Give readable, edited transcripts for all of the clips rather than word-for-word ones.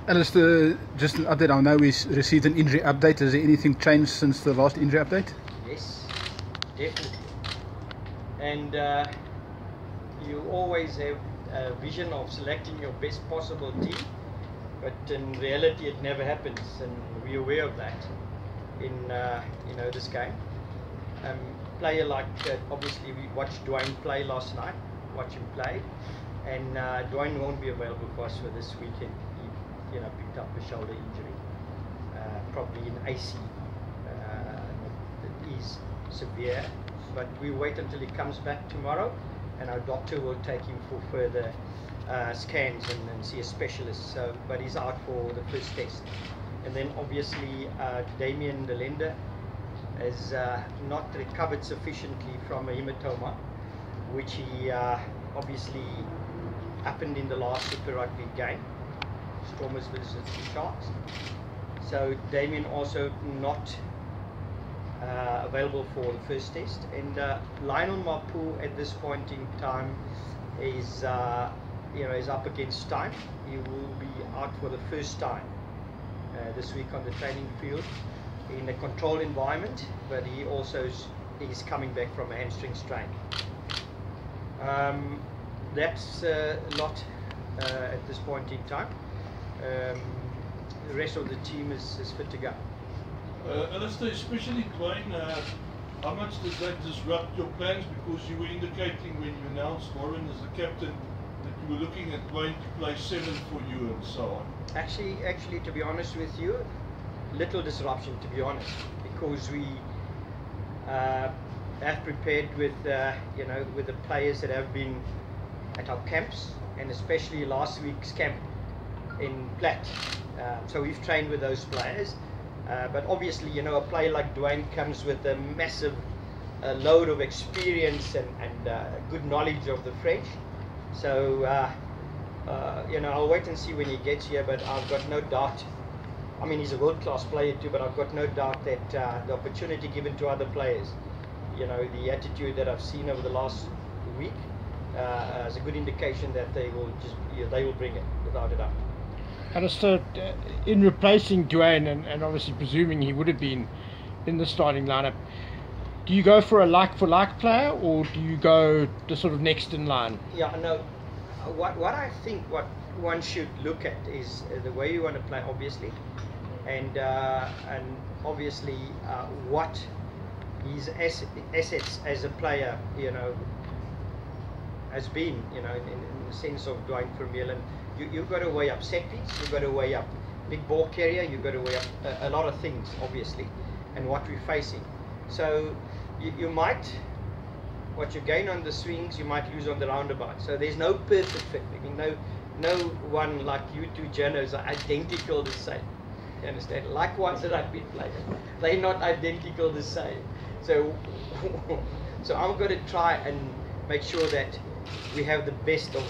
Allister, just an update. I know we received an injury update. Has there anything changed since the last injury update? Yes, definitely. And you always have a vision of selecting your best possible team, but in reality it never happens, and we're aware of that in this game. Player like obviously we watched Dwayne play last night, watch him play, and Dwayne won't be available for us for this weekend. He picked up a shoulder injury, probably in AC. It is severe, but we wait until he comes back tomorrow, and our doctor will take him for further scans and see a specialist. So, but he's out for the first test. And then obviously Damien Delenda has not recovered sufficiently from a hematoma, which he obviously happened in the last Super Rugby game, Stormers versus the Sharks. So Damien also not available for the first test, and Lionel Mapu at this point in time is is up against time. He will be out for the first time this week on the training field in a controlled environment, but he also is coming back from a hamstring strain. That's a lot at this point in time. The rest of the team is fit to go. Allister, especially Dwayne, how much does that disrupt your plans? Because you were indicating when you announced Warren as the captain that you were looking at Dwayne to play 7 for you and so on. Actually, to be honest with you, little disruption, to be honest, because we have prepared with with the players that have been at our camps, and especially last week's camp in Platt. So we've trained with those players, but obviously a player like Dwayne comes with a massive load of experience and good knowledge of the French. So I'll wait and see when he gets here, but I've got no doubt. I mean, he's a world-class player too, but I've got no doubt that the opportunity given to other players, the attitude that I've seen over the last week is a good indication that they will bring it without a doubt. Allister, in replacing Dwayne and obviously presuming he would have been in the starting lineup, do you go for a like-for-like player, or do you go the sort of next in line? Yeah, no. What I think what one should look at is the way you want to play, obviously, and obviously what his assets as a player, has been, in the sense of Dwayne Vermeulen. You've got to weigh up set piece, you've got to weigh up big ball carrier, you've got to weigh up a lot of things, obviously, and what we're facing. So you might, what you gain on the swings, you might lose on the roundabout. So there's no perfect fit. I mean, no one like you two journos are identical the same. You understand? Likewise, the rugby players, they're not identical the same. So I'm going to try and make sure that we have the best of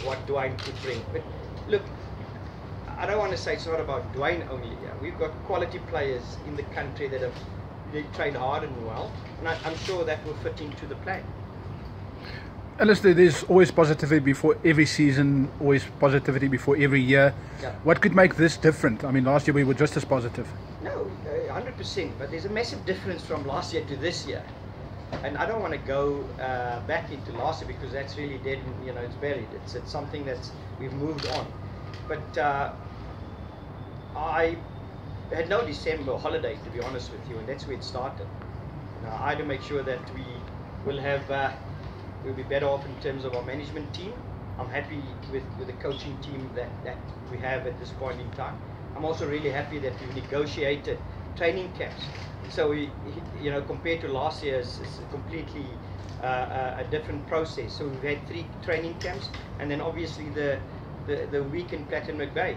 what Dwayne could bring. But look, I don't want to say it's not about Dwayne only here. We've got quality players in the country that have trained hard and well, and I'm sure that will fit into the plan. Allister, there's always positivity before every season, always positivity before every year. Yeah. What could make this different? I mean, last year we were just as positive. No, 100%, but there's a massive difference from last year to this year. And I don't want to go back into last year, because that's really dead and it's buried. It's something that's we've moved on. But I had no December holiday, to be honest with you, and that's where it started. I had to make sure that we will have we'll be better off in terms of our management team. I'm happy with the coaching team that we have at this point in time. I'm also really happy that we've negotiated training camps. So we, compared to last year, it's a completely a different process. So we've had 3 training camps, and then obviously the week in Platinum Bay.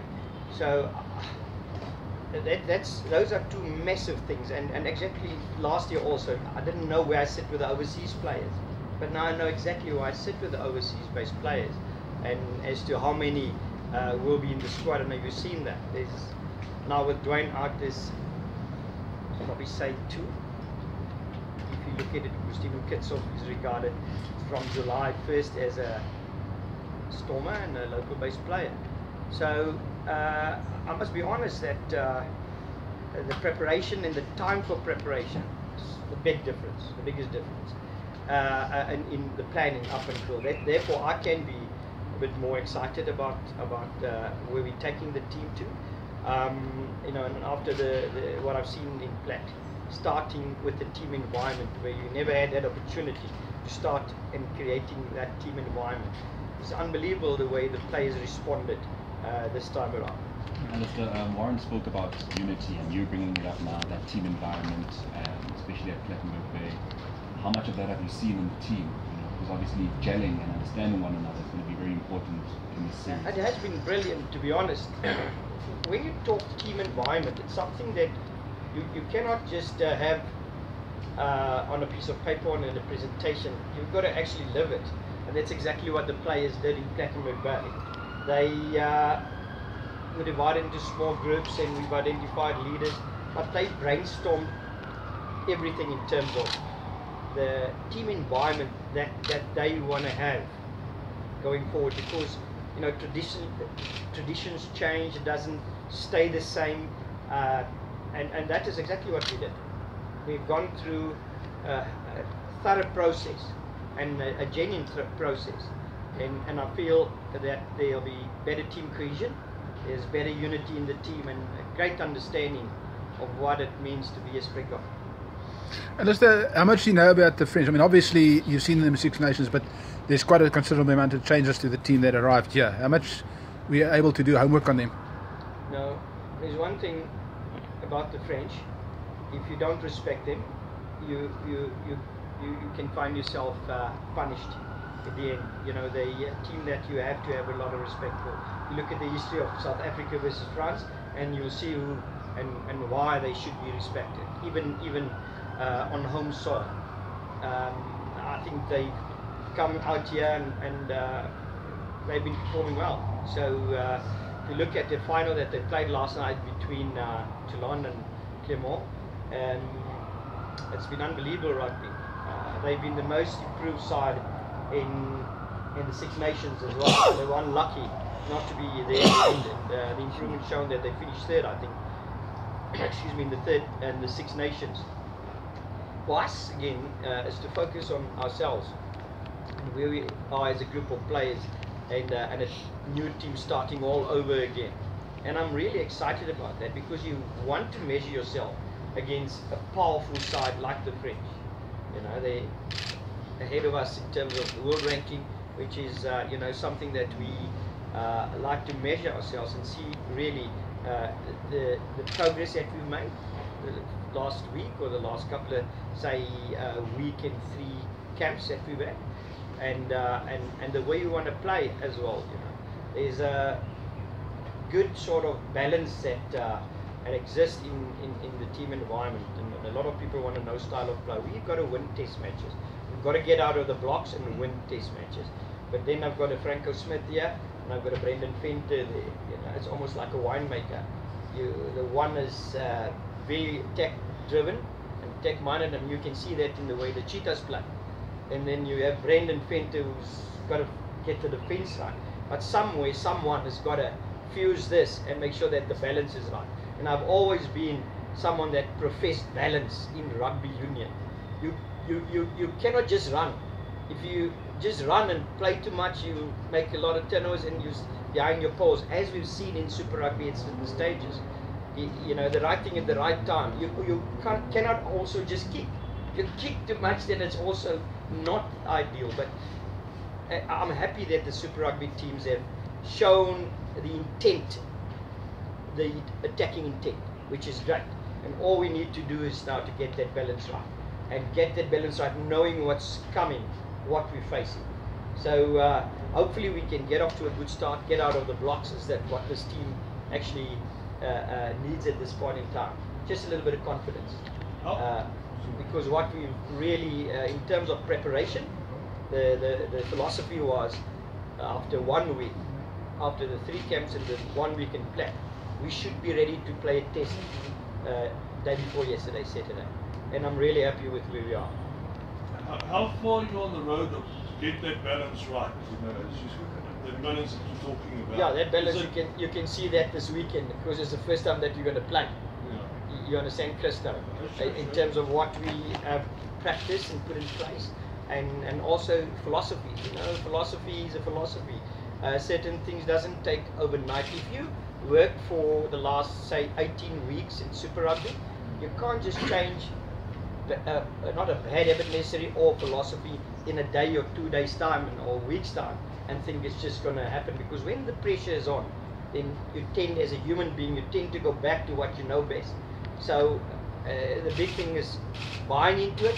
So those are 2 massive things. And exactly last year also, I didn't know where I sit with the overseas players, but now I know exactly where I sit with the overseas-based players, and as to how many will be in the squad. And maybe you've seen that. There's now with Dwayne out, there's probably say 2. If you look at it, Stephen Kitsoff is regarded from July 1st as a Stormer and a local based player. So I must be honest that the preparation and the time for preparation is the big difference, the biggest difference in the planning up until that. Therefore, I can be a bit more excited about where we're taking the team to. You know, and after what I've seen in Platt, starting with the team environment where you never had that opportunity to start and creating that team environment. It's unbelievable the way the players responded this time around. Allister, Warren spoke about unity, and you're bringing it up now, that team environment, especially at Plettenberg Bay. How much of that have you seen in the team? You know, because obviously gelling and understanding one another is going to be very important in this series. It has been brilliant, to be honest. When you talk team environment, it's something that you cannot just have on a piece of paper and in a presentation. You've got to actually live it, and that's exactly what the players did in Plettenberg Bay. They were divided into small groups, and we've identified leaders, but they brainstormed everything in terms of the team environment that they want to have going forward, because you know traditions change, it doesn't stay the same, and that is exactly what we did. We've gone through a thorough process and a genuine process, and I feel that there'll be better team cohesion, there's better unity in the team, and a great understanding of what it means to be a Springbok. Allister, how much do you know about the French? I mean, obviously you've seen them in the Six Nations, but there's quite a considerable amount of changes to the team that arrived here. How much were you able to do homework on them? No, there's one thing about the French. If you don't respect them, you can find yourself punished at the end. You know, the team that you have to have a lot of respect for. You look at the history of South Africa versus France, and you'll see who and why they should be respected, even on home soil. I think they've come out here and they've been performing well. So if you look at the final that they played last night between Toulon and Clermont, it's been unbelievable rugby. They've been the most improved side in the Six Nations as well. They were unlucky not to be there. The improvement shown that they finished third, I think. Excuse me, in the third and the Six Nations. For us, again, is to focus on ourselves and where we are as a group of players, and a new team starting all over again. And I'm really excited about that, because you want to measure yourself against a powerful side like the French. You know, they're ahead of us in terms of the world ranking, which is you know, something that we like to measure ourselves and see really the progress that we've made the last week or the last couple of, say, week and 3 camps that we've had, and the way we want to play as well. You know, there's a good sort of balance that exists in the team environment, and a lot of people want to know style of play. We've got to win test matches. We've got to get out of the blocks and win test matches. But then I've got a Franco Smith here, and I've got a Brendan Venter there. You know, it's almost like a winemaker. The one is very tech-driven and tech-minded, and you can see that in the way the Cheetahs play. And then you have Brendan Venter, who's got to get to the fence line. But somewhere, someone has got to fuse this and make sure that the balance is right. And I've always been someone that professed balance in rugby union. You cannot just run. If you just run and play too much, you make a lot of turnovers and you're behind your poles. As we've seen in Super Rugby, it's in the stages. You know, the right thing at the right time. You cannot also just kick. If you kick too much, then it's also not ideal. But I'm happy that the Super Rugby teams have shown the intent, the attacking intent, which is great. And all we need to do is now to get that balance right. And get that balance right, knowing what's coming, what we're facing. So hopefully we can get off to a good start, get out of the blocks. Is that what this team actually needs at this point in time? Just a little bit of confidence. Because what we really, in terms of preparation, the philosophy was after 1 week, after the 3 camps and the 1 week in Platt, we should be ready to play a test day before yesterday, Saturday. And I'm really happy with where we are. How far are you on the road to get that balance right? You know, that balance that you're talking about. Yeah, that balance Is it- you can see that this weekend because it's the first time that you're going to play. Yeah. You understand, Christo, in terms of what we have practiced and put in place, and also philosophy. Philosophy is a philosophy. Certain things doesn't take overnight. If you work for the last, say, 18 weeks in Super Rugby, you can't just change not a bad habit necessarily or philosophy in a day or 2 days time or a week's time and think it's just going to happen, because when the pressure is on, then you tend, as a human being, you tend to go back to what you know best. So the big thing is buying into it,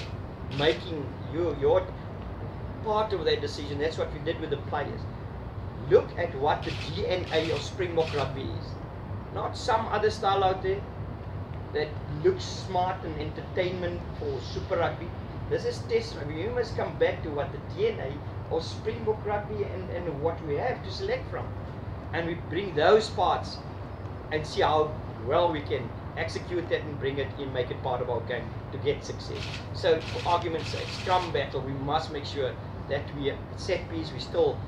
making your part of that decision. That's what we did with the players. Look at what the DNA of Springbok rugby is, not some other style out there that looks smart and entertainment for Super Rugby. This is Test Rugby. You must come back to what the DNA of Springbok Rugby and what we have to select from, and we bring those parts and see how well we can execute that and bring it in, make it part of our game to get success. So for argument's sake, scrum battle, we must make sure that we set piece, we still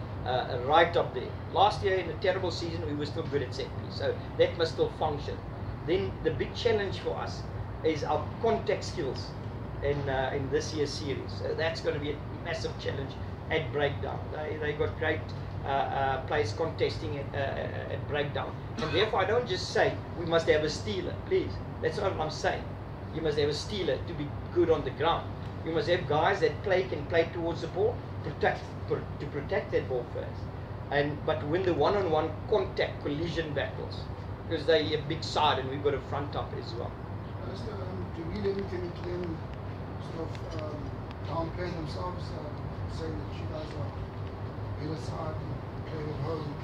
right up there. Last year in a terrible season we were still good at set piece, so that must still function. Then the big challenge for us is our contact skills in this year's series. So that's going to be a massive challenge at breakdown. They got great players contesting at breakdown, and therefore I don't just say we must have a stealer. Please, that's not what I'm saying. You must have a stealer to be good on the ground. You must have guys that can play towards the ball, to protect that ball first, but win the one-on-one contact collision battles, because they're a big side and we've got a front up as well. To read anything to them sort of downplaying themselves, saying that you guys are better side and playing at home,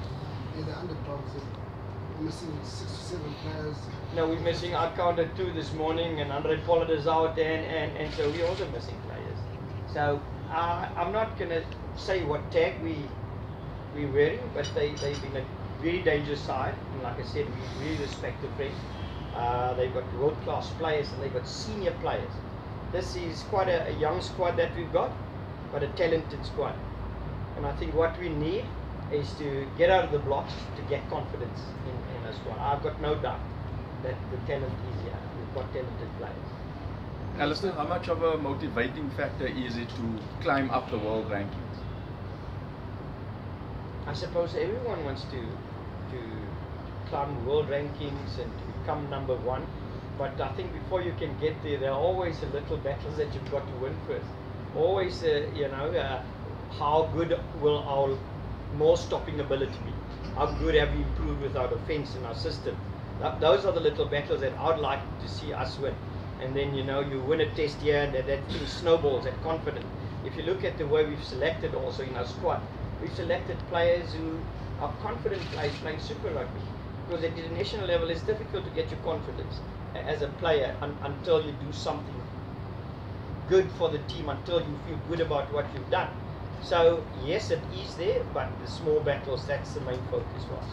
they're the underdogs, and we're missing 6 or 7 players. No, we're missing, I counted 2 this morning, and Andre Pollard is out, and so we're also missing players. So I'm not going to say what tag we're wearing, but they've been a very dangerous side, and like I said, we really respect the French. They've got world-class players and they've got senior players. This is quite a young squad that we've got, but a talented squad. And I think what we need is to get out of the blocks to get confidence in a squad. I've got no doubt that the talent is here. We've got talented players. Allister, how much of a motivating factor is it to climb up the world rankings? I suppose everyone wants to climb world rankings and to become #1, but I think before you can get there are always a little battles that you've got to win first. Always, how good will our more stopping ability be? How good have we improved with our defense and our system? Those are the little battles that I'd like to see us win. And then, you win a test here and that thing snowballs, that confidence. If you look at the way we've selected also in our squad, we've selected players who are confident players playing Super Rugby. Because at the international level, it's difficult to get your confidence as a player until you do something good for the team, until you feel good about what you've done. So, yes, it is there, but the small battles, that's the main focus for us.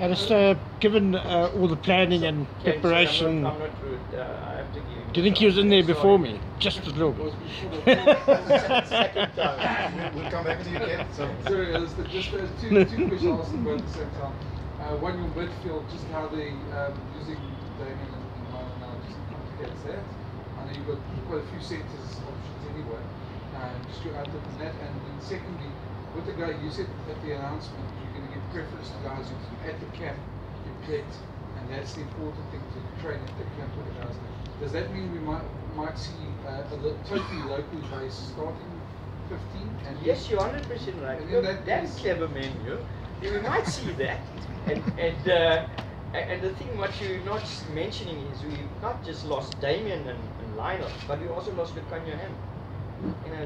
Allister, given all the planning and preparation, I'm not rude. I have to give you. do you think he was in there before me? Just a little bit. Second time. We'll come back to you, Ken. Sorry, Allister, just two questions I'll ask them both at the same time. One, your midfield, just how they using Damien and Milo now, just complicates that. I know you've got quite a few centres options anyway. Just your outlook on that. And then secondly, with the guy, you said at the announcement you're going to give preference to guys who at the camp you played, and that's the important thing to train at the camp with the guys. Does that mean we might see a totally locally based starting 15? And yes, you're 100% right. That's clever, man. We might see that. And the thing what you're not mentioning is we've not just lost Damien and Lionel, but we also lost Lucanio Ham.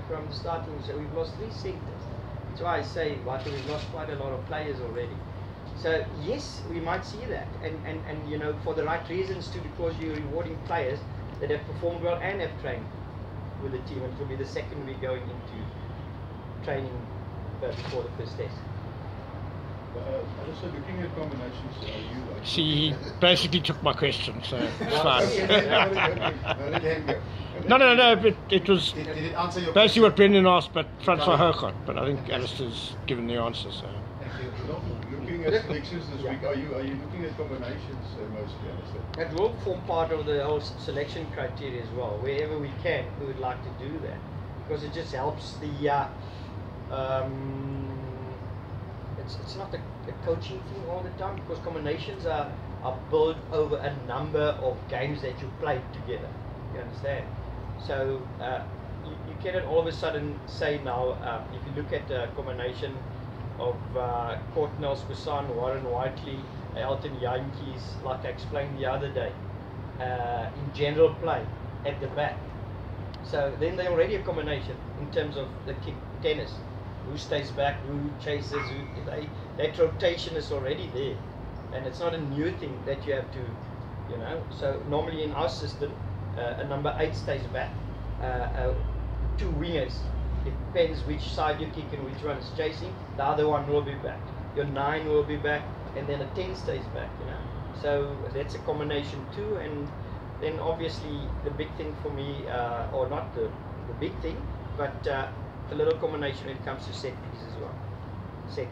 From the starting, so we've lost 3 centres. That's why I say, we've lost quite a lot of players already. So yes, we might see that, and for the right reasons too, because you're rewarding players that have performed well and have trained with the team. It will be the second week going into training before the first test. Also looking at combinations, She basically took my question, so it's fine. No, No, but it was Did it answer your basically what Brendan asked, but Francois Hochart, but I think Allister's given the answer, so. Thank you. looking at selections this week, are you looking at combinations mostly? That will form part of the whole selection criteria as well. Wherever we can, we would like to do that because it just helps the. It's not a coaching thing all the time because combinations are built over a number of games that you played together. You understand? So you cannot all of a sudden say now if you look at the combination of Courtnell Squasan, Warren Whiteley, Elton Yankees, like I explained the other day, in general play at the back. So then they're already a combination in terms of the kick tennis. Who stays back, who chases, that rotation is already there. And it's not a new thing that you have to, you know. So normally in our system, a number 8 stays back, 2 wingers. It depends which side you kick and which one is chasing. The other one will be back. Your 9 will be back, and then a 10 stays back, you know. So that's a combination too. And then obviously the big thing for me, or not the big thing, but a little combination when it comes to set piece as well. Set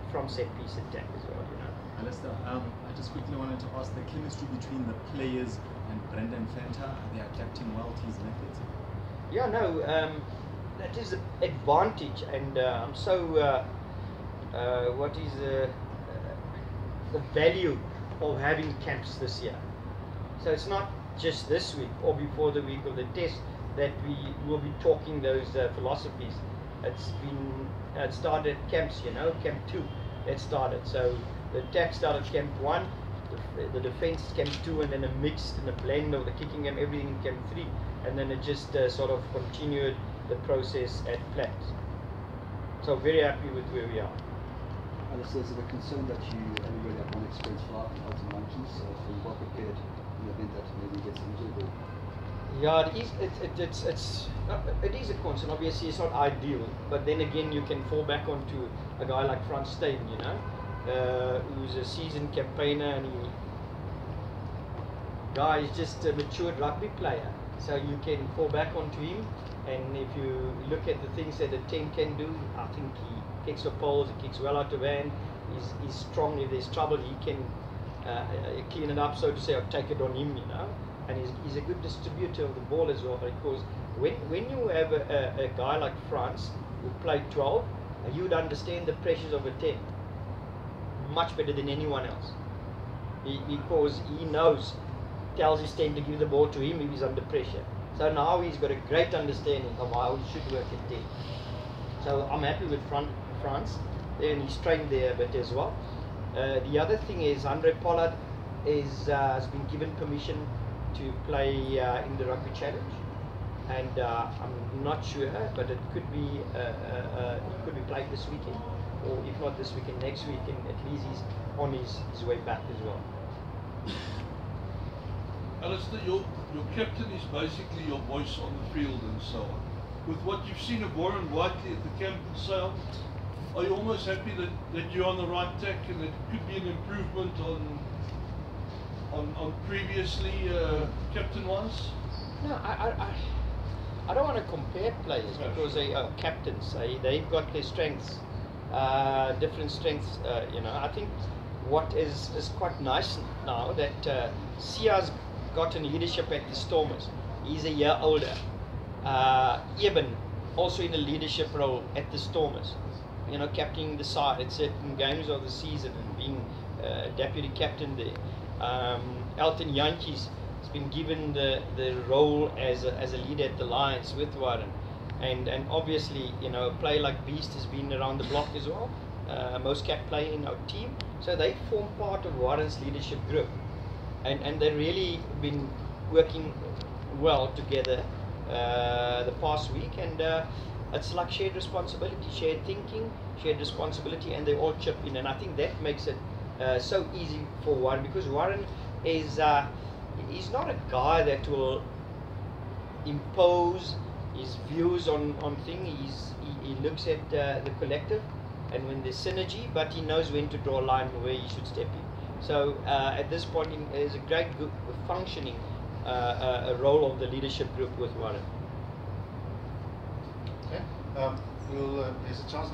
piece attack as well, you know. Allister, I just quickly wanted to ask the chemistry between the players and Brendan Fanta. They are adapting well to his methods. Yeah, no, that is the advantage, and I'm so. What is the value of having camps this year? So it's not just this week or before the week of the test that we will be talking those philosophies. It started camps, you know, camp 2. It started. So the attack started camp 1, the defense camp 2, and then a mix and a blend of the kicking game, everything in camp 3, and then it just sort of continued the process at Flats. So very happy with where we are. Allister, is it a concern that you only really have one experienced fly in Elton Yankees, so you're well prepared in the event that maybe he gets injured? Or? Yeah, it is a concern. Obviously, it's not ideal, but then again, you can fall back onto a guy like Frans Steyn, you know, who's a seasoned campaigner, and guy is just a matured rugby player. So you can fall back onto him, and if you look at the things that a 10 can do, I think he kicks for poles, he kicks well out of hand, he's strong. If there's trouble, he can clean it up, so to say, or take it on him, you know. And he's a good distributor of the ball as well, because when you have a guy like Frans who played 12, you would understand the pressures of a 10 much better than anyone else, because he tells his 10 to give the ball to him if he's under pressure. So now he's got a great understanding of how he should work at 10. So I'm happy with Frans, and he's trained there a bit as well. The other thing is Andre Pollard has been given permission to play in the Rugby Challenge, and I'm not sure, but it could be played this weekend, or if not this weekend, next weekend. At least he's on his way back as well. Allister, your captain is basically your voice on the field and so on. With what you've seen of Warren Whiteley at the camp in Sale, are you almost happy that you're on the right track and that it could be an improvement on previously captain-wise? No, I don't want to compare players because they are captains. They've got their strengths, different strengths. You know, I think what is quite nice now that Sia's gotten leadership at the Stormers. He's a year older. Eben also in a leadership role at the Stormers. You know, captaining the side at certain games of the season and being deputy captain there. Elton Yankees has been given the role as a leader at the Lions with Warren, and obviously, you know, a player like Beast has been around the block as well, most cap player in our team, so they form part of Warren's leadership group, and they've really been working well together the past week, and it's like shared responsibility, shared thinking, shared responsibility, and they all chip in, and I think that makes it so easy for Warren, because Warren is he's not a guy that will impose his views on things. He looks at the collective and when there's synergy, but he knows when to draw a line where he should step in. So at this point, there's a great good functioning a role of the leadership group with Warren. Okay. There's a chance now.